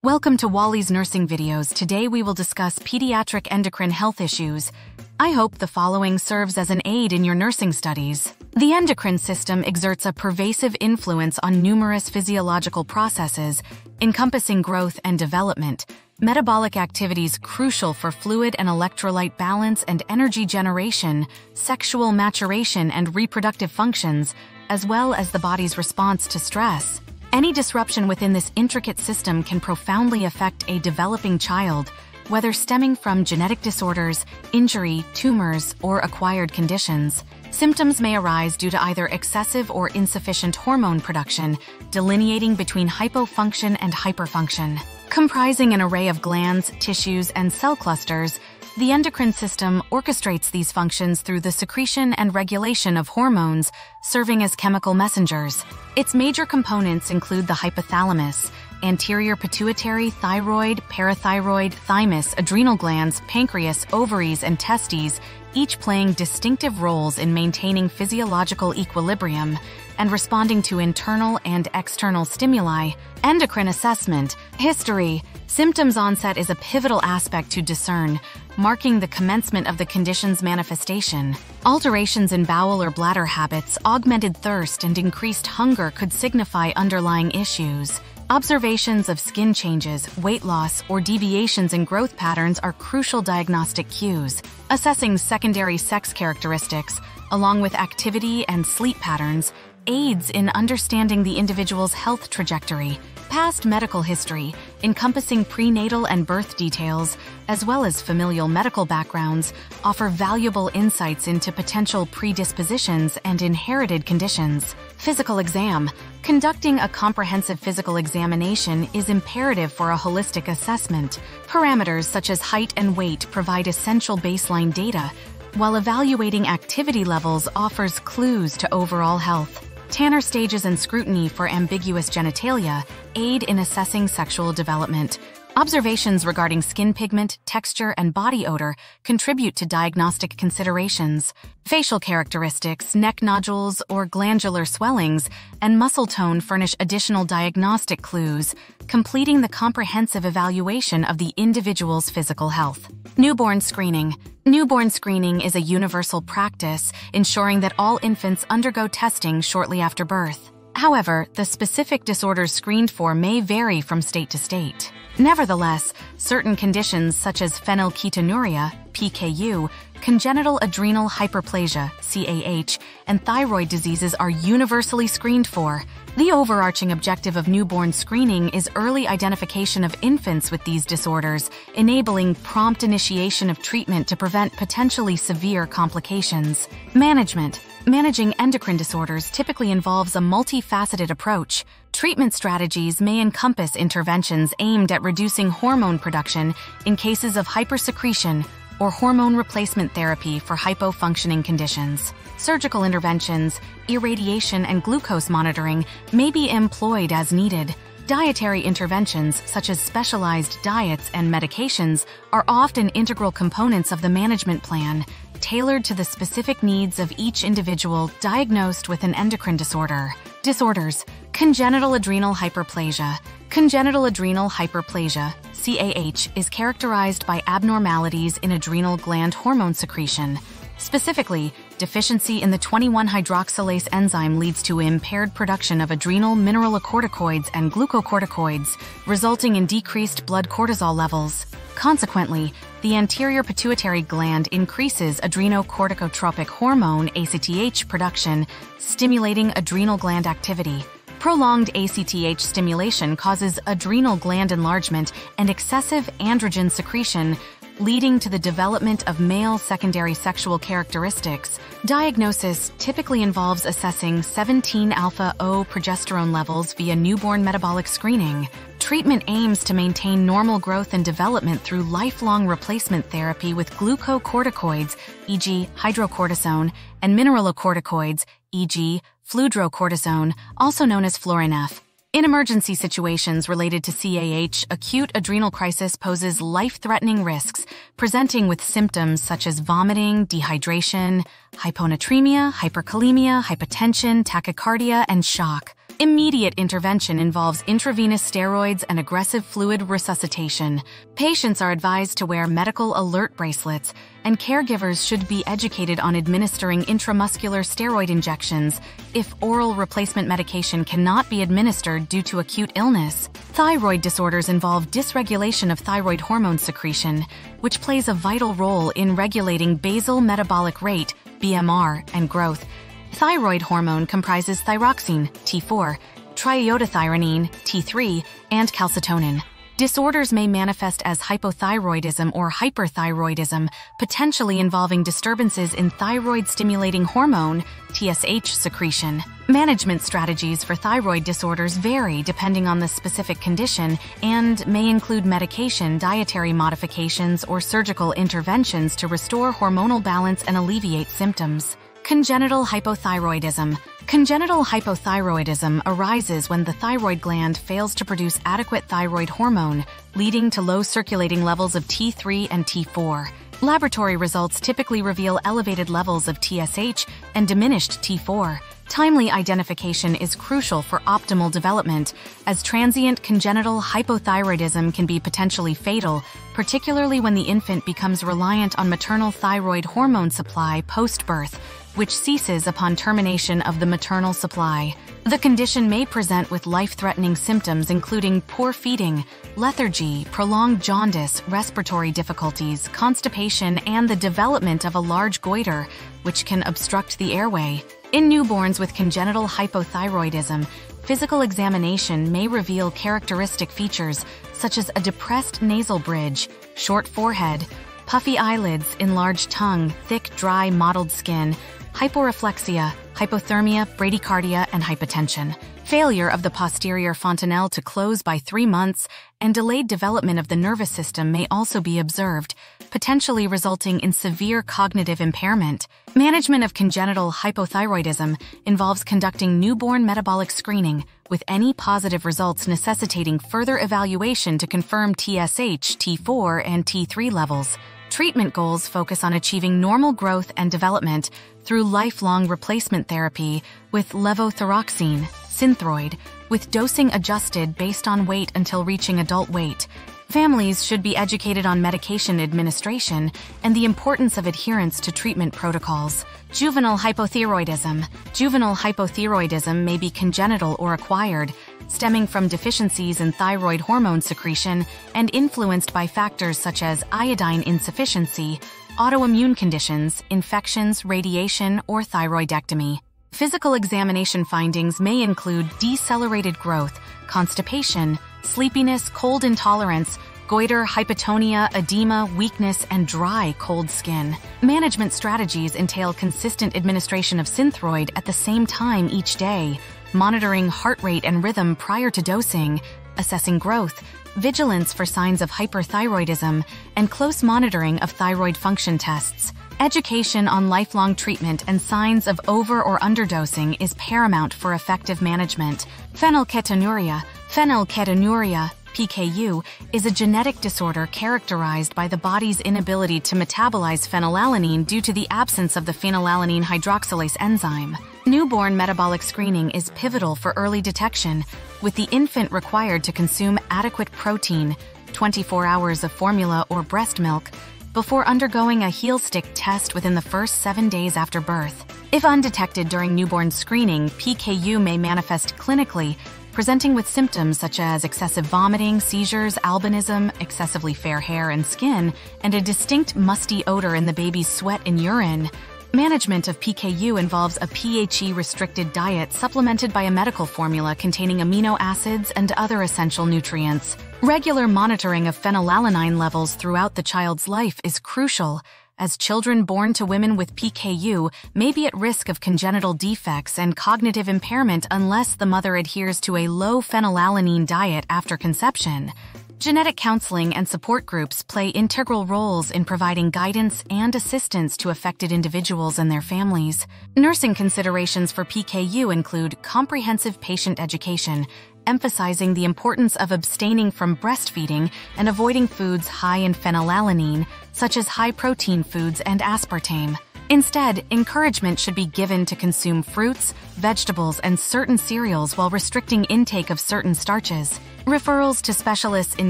Welcome to Wally's Nursing Videos. Today we will discuss pediatric endocrine health issues. I hope the following serves as an aid in your nursing studies. The endocrine system exerts a pervasive influence on numerous physiological processes, encompassing growth and development, metabolic activities crucial for fluid and electrolyte balance and energy generation, sexual maturation and reproductive functions, as well as the body's response to stress. Any disruption within this intricate system can profoundly affect a developing child, whether stemming from genetic disorders, injury, tumors, or acquired conditions. Symptoms may arise due to either excessive or insufficient hormone production, delineating between hypofunction and hyperfunction. Comprising an array of glands, tissues, and cell clusters, the endocrine system orchestrates these functions through the secretion and regulation of hormones, serving as chemical messengers. Its major components include the hypothalamus, anterior pituitary, thyroid, parathyroid, thymus, adrenal glands, pancreas, ovaries, and testes, each playing distinctive roles in maintaining physiological equilibrium and responding to internal and external stimuli. Endocrine assessment. History. Symptoms onset is a pivotal aspect to discern, marking the commencement of the condition's manifestation. Alterations in bowel or bladder habits, augmented thirst, and increased hunger could signify underlying issues. Observations of skin changes, weight loss, or deviations in growth patterns are crucial diagnostic cues. Assessing secondary sex characteristics, along with activity and sleep patterns, aids in understanding the individual's health trajectory. Past medical history, encompassing prenatal and birth details, as well as familial medical backgrounds, offer valuable insights into potential predispositions and inherited conditions. Physical exam. Conducting a comprehensive physical examination is imperative for a holistic assessment. Parameters such as height and weight provide essential baseline data, while evaluating activity levels offers clues to overall health. Tanner stages and scrutiny for ambiguous genitalia aid in assessing sexual development. Observations regarding skin pigment, texture, and body odor contribute to diagnostic considerations. Facial characteristics, neck nodules or glandular swellings, and muscle tone furnish additional diagnostic clues, completing the comprehensive evaluation of the individual's physical health. Newborn screening. Newborn screening is a universal practice, ensuring that all infants undergo testing shortly after birth. However, the specific disorders screened for may vary from state to state. Nevertheless, certain conditions such as phenylketonuria, PKU, congenital adrenal hyperplasia, CAH, and thyroid diseases are universally screened for. The overarching objective of newborn screening is early identification of infants with these disorders, enabling prompt initiation of treatment to prevent potentially severe complications. Management. Managing endocrine disorders typically involves a multifaceted approach. Treatment strategies may encompass interventions aimed at reducing hormone production in cases of hypersecretion or hormone replacement therapy for hypofunctioning conditions. Surgical interventions, irradiation, and glucose monitoring may be employed as needed. Dietary interventions, such as specialized diets and medications, are often integral components of the management plan, tailored to the specific needs of each individual diagnosed with an endocrine disorder. Disorders. Congenital adrenal hyperplasia. Congenital adrenal hyperplasia, CAH, is characterized by abnormalities in adrenal gland hormone secretion. Specifically, deficiency in the 21-hydroxylase enzyme leads to impaired production of adrenal mineralocorticoids and glucocorticoids, resulting in decreased blood cortisol levels. Consequently, the anterior pituitary gland increases adrenocorticotropic hormone ACTH production, stimulating adrenal gland activity. Prolonged ACTH stimulation causes adrenal gland enlargement and excessive androgen secretion, leading to the development of male secondary sexual characteristics. Diagnosis typically involves assessing 17-alpha-O progesterone levels via newborn metabolic screening. Treatment aims to maintain normal growth and development through lifelong replacement therapy with glucocorticoids, e.g. hydrocortisone, and mineralocorticoids, e.g. fludrocortisone, also known as Florinef. In emergency situations related to CAH, acute adrenal crisis poses life-threatening risks, presenting with symptoms such as vomiting, dehydration, hyponatremia, hyperkalemia, hypotension, tachycardia, and shock. Immediate intervention involves intravenous steroids and aggressive fluid resuscitation. Patients are advised to wear medical alert bracelets, and caregivers should be educated on administering intramuscular steroid injections if oral replacement medication cannot be administered due to acute illness. Thyroid disorders involve dysregulation of thyroid hormone secretion, which plays a vital role in regulating basal metabolic rate, BMR, and growth. Thyroid hormone comprises thyroxine, T4, triiodothyronine, T3, and calcitonin. Disorders may manifest as hypothyroidism or hyperthyroidism, potentially involving disturbances in thyroid-stimulating hormone, TSH, secretion. Management strategies for thyroid disorders vary depending on the specific condition and may include medication, dietary modifications, or surgical interventions to restore hormonal balance and alleviate symptoms. Congenital hypothyroidism. Congenital hypothyroidism arises when the thyroid gland fails to produce adequate thyroid hormone, leading to low circulating levels of T3 and T4. Laboratory results typically reveal elevated levels of TSH and diminished T4. Timely identification is crucial for optimal development, as transient congenital hypothyroidism can be potentially fatal, particularly when the infant becomes reliant on maternal thyroid hormone supply post-birth, which ceases upon termination of the maternal supply. The condition may present with life-threatening symptoms including poor feeding, lethargy, prolonged jaundice, respiratory difficulties, constipation, and the development of a large goiter, which can obstruct the airway. In newborns with congenital hypothyroidism, physical examination may reveal characteristic features such as a depressed nasal bridge, short forehead, puffy eyelids, enlarged tongue, thick, dry, mottled skin, hyporeflexia, hypothermia, bradycardia, and hypotension. Failure of the posterior fontanelle to close by 3 months and delayed development of the nervous system may also be observed, potentially resulting in severe cognitive impairment. Management of congenital hypothyroidism involves conducting newborn metabolic screening, with any positive results necessitating further evaluation to confirm TSH, T4, and T3 levels. Treatment goals focus on achieving normal growth and development through lifelong replacement therapy with levothyroxine, Synthroid, with dosing adjusted based on weight until reaching adult weight. Families should be educated on medication administration and the importance of adherence to treatment protocols. Juvenile hypothyroidism. Juvenile hypothyroidism may be congenital or acquired, stemming from deficiencies in thyroid hormone secretion and influenced by factors such as iodine insufficiency, autoimmune conditions, infections, radiation, or thyroidectomy. Physical examination findings may include decelerated growth, constipation, sleepiness, cold intolerance, goiter, hypotonia, edema, weakness, and dry, cold skin. Management strategies entail consistent administration of Synthroid at the same time each day, monitoring heart rate and rhythm prior to dosing, assessing growth, vigilance for signs of hyperthyroidism, and close monitoring of thyroid function tests. Education on lifelong treatment and signs of over- or underdosing is paramount for effective management. Phenylketonuria. Phenylketonuria, PKU, is a genetic disorder characterized by the body's inability to metabolize phenylalanine due to the absence of the phenylalanine hydroxylase enzyme. Newborn metabolic screening is pivotal for early detection, with the infant required to consume adequate protein, 24 hours of formula or breast milk, before undergoing a heel stick test within the first 7 days after birth. If undetected during newborn screening, PKU may manifest clinically, presenting with symptoms such as excessive vomiting, seizures, albinism, excessively fair hair and skin, and a distinct musty odor in the baby's sweat and urine. Management of PKU involves a PHE-restricted diet supplemented by a medical formula containing amino acids and other essential nutrients. Regular monitoring of phenylalanine levels throughout the child's life is crucial, as children born to women with PKU may be at risk of congenital defects and cognitive impairment unless the mother adheres to a low phenylalanine diet after conception. Genetic counseling and support groups play integral roles in providing guidance and assistance to affected individuals and their families. Nursing considerations for PKU include comprehensive patient education, emphasizing the importance of abstaining from breastfeeding and avoiding foods high in phenylalanine, such as high-protein foods and aspartame. Instead, encouragement should be given to consume fruits, vegetables, and certain cereals while restricting intake of certain starches. Referrals to specialists in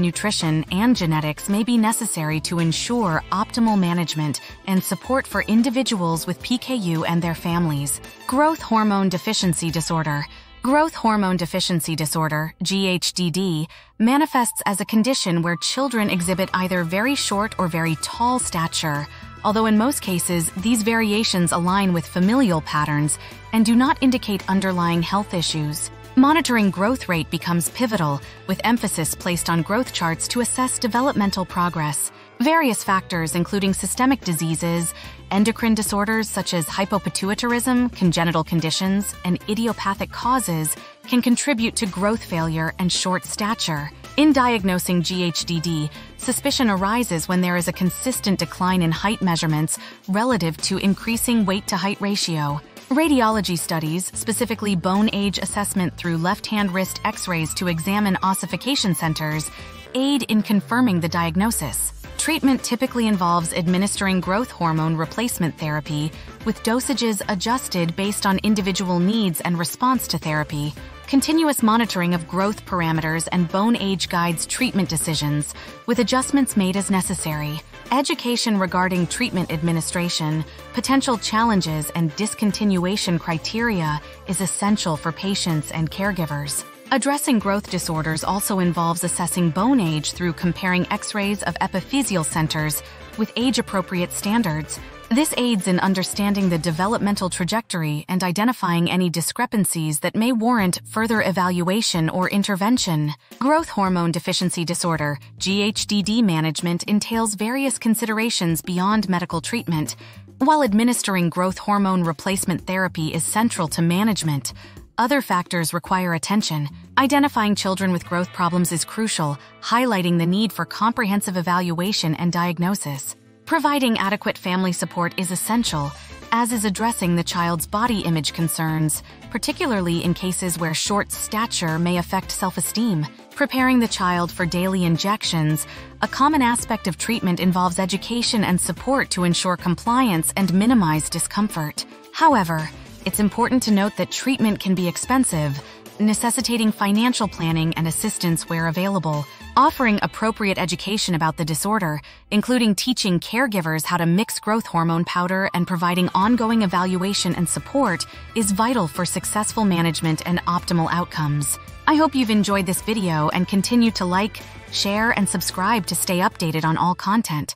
nutrition and genetics may be necessary to ensure optimal management and support for individuals with PKU and their families. Growth hormone deficiency disorder. Growth hormone deficiency disorder, GHDD, manifests as a condition where children exhibit either very short or very tall stature, although in most cases, these variations align with familial patterns and do not indicate underlying health issues. Monitoring growth rate becomes pivotal, with emphasis placed on growth charts to assess developmental progress. Various factors, including systemic diseases, endocrine disorders such as hypopituitarism, congenital conditions, and idiopathic causes, can contribute to growth failure and short stature. In diagnosing GHDD, suspicion arises when there is a consistent decline in height measurements relative to increasing weight-to-height ratio. Radiology studies, specifically bone age assessment through left-hand wrist X-rays to examine ossification centers, aid in confirming the diagnosis. Treatment typically involves administering growth hormone replacement therapy, with dosages adjusted based on individual needs and response to therapy. Continuous monitoring of growth parameters and bone age guides treatment decisions, with adjustments made as necessary. Education regarding treatment administration, potential challenges, and discontinuation criteria is essential for patients and caregivers. Addressing growth disorders also involves assessing bone age through comparing X-rays of epiphyseal centers with age-appropriate standards. This aids in understanding the developmental trajectory and identifying any discrepancies that may warrant further evaluation or intervention. Growth hormone deficiency disorder, GHDD management entails various considerations beyond medical treatment. While administering growth hormone replacement therapy is central to management, other factors require attention. Identifying children with growth problems is crucial, highlighting the need for comprehensive evaluation and diagnosis. Providing adequate family support is essential, as is addressing the child's body image concerns, particularly in cases where short stature may affect self-esteem. Preparing the child for daily injections, a common aspect of treatment involves education and support to ensure compliance and minimize discomfort. However, it's important to note that treatment can be expensive, necessitating financial planning and assistance where available. Offering appropriate education about the disorder, including teaching caregivers how to mix growth hormone powder and providing ongoing evaluation and support, is vital for successful management and optimal outcomes. I hope you've enjoyed this video and continue to like, share, and subscribe to stay updated on all content.